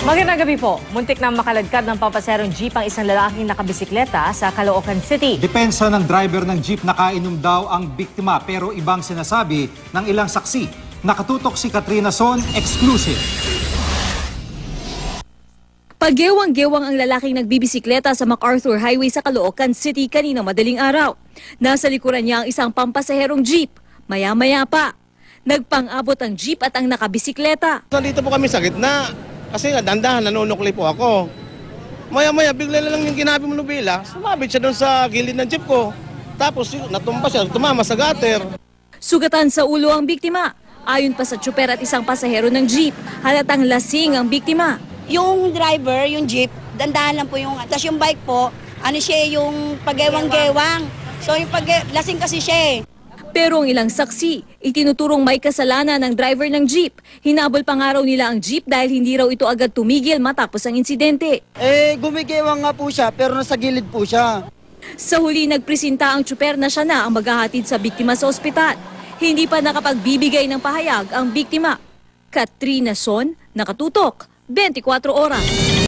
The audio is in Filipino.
Magandang gabi po. Muntik na makaladkad ng pampaserong jeep ang isang lalaking nakabisikleta sa Caloocan City. Depensa ng driver ng jeep, nakainom daw ang biktima pero ibang sinasabi ng ilang saksi. Nakatutok si Katrina Son, exclusive. Paggewang-gewang ang lalaking nagbibisikleta sa MacArthur Highway sa Caloocan City kanina madaling araw. Nasa likuran niya ang isang pampasaherong jeep. Maya-maya pa, nagpang-abot ang jeep at ang nakabisikleta. Nandito po kami sa gitna kasi dandahan, nanunukli po ako. Maya-maya bigla na lang yung ginabi mo nubila, sumabit siya doon sa gilid ng jeep ko. Tapos natumba siya, tumama sa gutter. Sugatan sa ulo ang biktima. Ayon pa sa tsuper at isang pasahero ng jeep, halatang lasing ang biktima. Yung driver, yung jeep, dandahan lang po yung... Tapos yung bike po, ano siya, yung pagewang-gewang. So yung lasing kasi siya eh. Pero ang ilang saksi, itinuturong may kasalanan ng driver ng jeep. Hinabol pa nga raw nila ang jeep dahil hindi raw ito agad tumigil matapos ang insidente. Gumigewang nga po siya pero nasa gilid po siya. Sa huli nagpresenta ang tsuper na siya na ang maghahatid sa biktima sa ospital. Hindi pa nakapagbibigay ng pahayag ang biktima. Katrina Son, Nakatutok, 24 Oras.